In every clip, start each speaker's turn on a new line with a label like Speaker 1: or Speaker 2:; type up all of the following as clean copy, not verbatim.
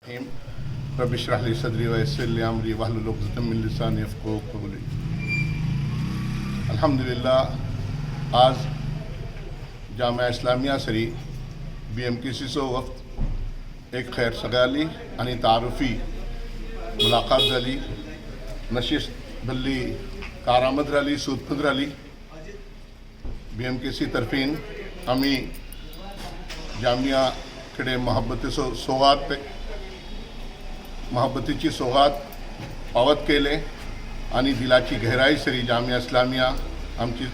Speaker 1: रब इश्रह ली सदरी व यस्सिर ली अमरी वहलुल उक़दतम मिन लिसानी यफ़क़हू क़ौली। अल्हम्दुलिल्लाह आज जामिया इस्लामिया सरी BMKC सो वक्त एक खैर सगाली आणि तारुफी मुलाकात झाली, नशिस्त भल्ली कारामद राली सूदपद राली। BMKC तर्फीन आम्ही जामियाकडे मोहब्बतीची सौगात पावत केले आणि दिलाची गहराई सरी जामिया इस्लामिया आमची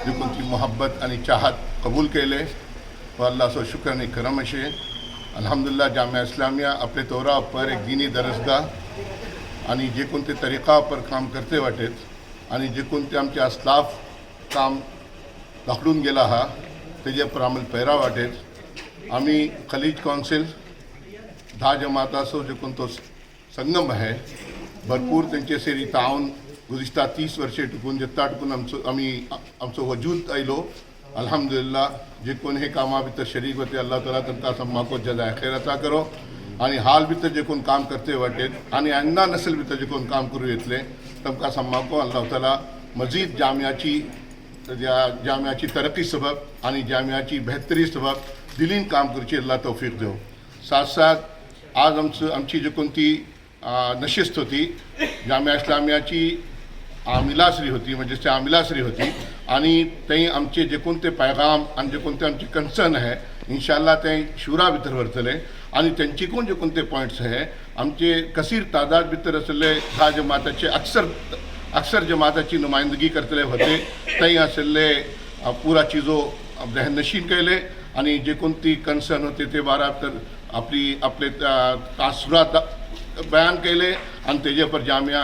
Speaker 1: देखून मोहब्बत आणि चाहत कबूल केले व अल्लाह सो शुक्र आणि करम अशे। अल्हम्दुलिल्लाह जामिया इस्लामिया अपने तौरा पर एक दीनी दरसगाह आणि जे कोणते तरीका पर काम करते वाटेत आणि जे कोणते आमचे असलाफ काम दाखडून गेला हा तेजे पर अमल पैरा वाटेत। आम्ही खलीज काउंसिल 10 जमाताचो जो कोण तो संगम आहे भरपूर त्यांचे सेरी तावन गुज़िश्ता 30 वर्षे टुकून जत्ता टुकून आमचो वजूद आयलो। अल्हम्दुलिल्लाह जे कोण हे कामा भितर शरीक होते अल्लाह ताला तमका सम्माको जज़ाए खैर अता करो आणि हाल भितर जे कोण काम करते वाटेत आणि आइंदा नस्ल भितर जे कोण काम करू येतले तमका सम्माको अल्लाह ताला मजीद जामियाची तरक्की सबब आणि जामियाची बेहतरी सबब दिलीन काम करची अल्लाह तौफीक देव। साथ साथ आज आमची जी कोणती नशिस्त होती जामिया इस्लामियाची आमिलासरी होती, म्हणजे ते आमिलासरी होती आणि ते आमचे जे कोणते पैगाम आणि जे कोणते आमचे कन्सर्न आहे इंशाअल्लाह ते शुरा भितर व्हरतले आणि त्यांची कोण जे कोणते पॉइंट्स आहे आमचे कसीर तादाद भितर असले 10 जमाताचे अक्सर जमाताची नुमाइंदगी करतले होते ते असले पूरा चीजो जहननशीन केले आणि जे कोणती कन्सर्न होते ते बारा तर आपले तासुरात बयान केले आणि तेजे पर जामिया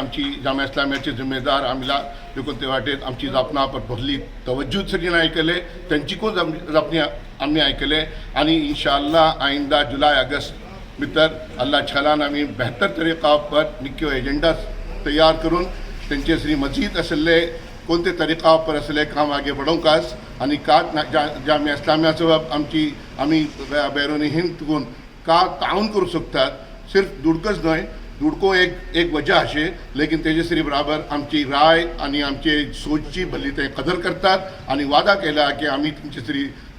Speaker 1: इस्लामियाचे जिम्मेदार आमिला जे कोणते वाटेत आमची जापना पर भरली तवज्जूद सगळी ऐकले त्यांची कोण जापणी आम्ही ऐकले आणि इंशाअल्लाह आइंदा जुलाई अगस्त भितर अल्लाह छलान आम्ही बेहतर तरीका पर निक्यो एजेंडा तयार करून त्यांचे श्री मजीद असले कोणते तरीका पर असले काम आगे बढोवकास आणि का जामिया इस्लामिया सबब आम्ही बैरूनी हिंद करून का ताउन करू शकतात। सिर्फ दुडकच न्हय, दुडको एक वजह अशे लेकिन तेजश्री बराबर आमची राय आणि आमचे सोचची भली ते कदर करतात आणि वादा केला की आम्ही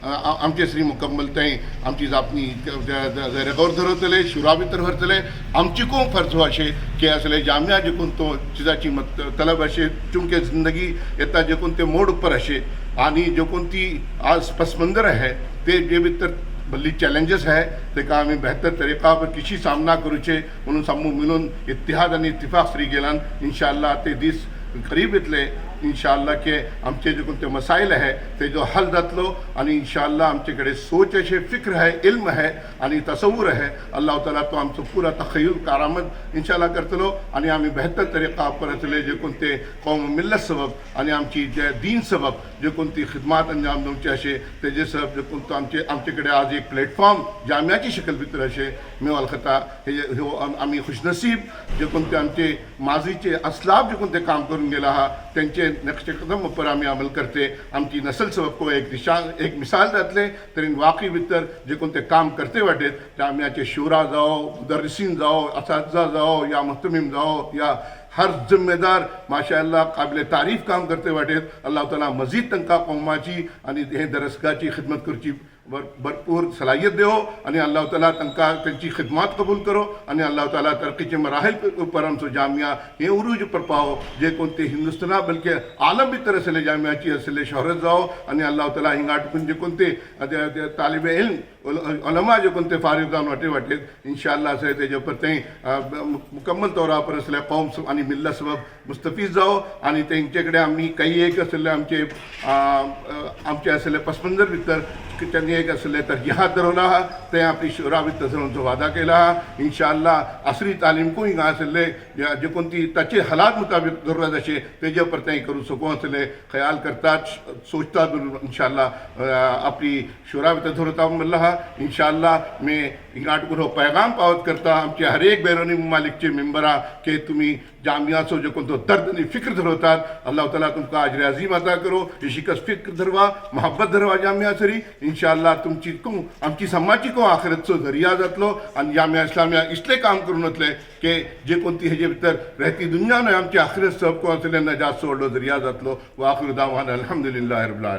Speaker 1: आमचे श्री मुकम्मल ते आमची जापणी रेगोर धरतले शुरा भितर व्हरतले। आमची कोण फर्ज हो अशे की असले जामिया जे कोण तो चिजाची तलब अशे चूंकि जिंदगी येता जे कोण ते मोड उपर अशे आणि जे कोण ती आज पसमंदर आहे ते जे भितर भली चॅलेंजेस है तेका आम्ही बेहतर तरीका पर किशी सामना करूचे म्हणून समूह मिळून इत्तिहाद आणि इत्तिफाक सरी गेलान इंशाअल्लाह ते दीस करीब येतले इंशाअल्लाह के आमचे जे कोणते मसाइल आहे ते जो हल जातलो आणि इंशाअल्लाह आमच्याकडे सोच अशे फिक्र है इल्म है आणि तसव्वुर है अल्लाह ताला तो आमचो पूरा तखय्युल कारामद इंशाअल्लाह करतलो आणि आम्ही बेहतर तरीका पर असले जे कोणते कौम मिल्लत सबब आणि आमची जे दीन सबब जे कोणती खिदमत अंजाम दिवचे अशे तेजे सबब जे कोणतो आमच्याकडे आज एक प्लॅटफॉर्म जामियाची शक्ल भितर अशे मेवाल खता हे आम्ही खुशनसीब जे कोणते आमचे माजीचे असलाफ जे कोणते काम करून गेला हा त्यांचे नेक्स्ट कदम पर आम्ही अमल करते आमची नसल सबब को एक मिसाल जातले तरी वाकई भितर जे कोणते काम करते वाटेत जामियाचे शुरा जाओ मुदर्रिसीन जाओ असातिज़ा जाओ या मुहतमिम जाओ या हर जिम्मेदार माशाअल्लाह काबिल तारीफ काम करते वाटेत अल्लाह ताला मजीद तंका कौमाची आणि हे दरसगाची खिदमत करची भरपूर सलाहियत देव आणि अल्लाह ताला तंका त्यांची खिदमत कबूल करो आणि अल्लाह ताला तरक्कीचे मराहिल पर आमचो जामिया हे उरूज पर पाओ जे कोणते हिंदुस्ताना बल्कि आलम भितर असले जामियाची असले शोहरत जाओ आणि अल्लाह ताला हिंगा टुकून जे कोणते तालिब इल्म उलमा जे कोणते फारिग जावन वाटेत इंशाअल्लाह असे तेजे पर ते मुकम्मल तौरा पर असले कौम आणि मिल्लत सबब मुस्तफीज जाओ आणि त्यांच्याकडे आम्ही काही एक असले आमचे असले पसमंदर भितर त्यांनी एक असले तर जिहाद धरवला ते आपली शुरा भितर धरूनचो वादा केला इंशाअल्लाह असरी तालीम को हिंगा असले जे कोणती ताचे हालात मुताबिक जरूरत असे तेजे परते करू शकू असले ख्याल करतात सोचतात इंशाल्लाह आपली शुरा भितर धरता म्हणला हा इंशाल्लाह मी इंगाट करून पैगाम पावत करता आमचे हर एक बैरूनी ममालिकचे मेंबरा के तुम्ही जामियाचो जो कोणतो दर्द आणि फिक्र धरवतात अल्लाह ताला तुमका अजर अजीम अता करो ही शिकस फिक्र धरवा मोहब्बत धरवा जामिया सरी इंशाल्लाह तुमची आमची समाजी को आखिरतचो जरिया जातलो आणि जामिया इस्लामिया इसले काम करून वतले के जे कोणती हेजे भितर रहती दुनिया ने आमची आखिरत सब को असले नजात सोडलो जरिया जातलो व आखिर दावाना अल्हम्दुलिल्लाहि रब्बिल आलमीन.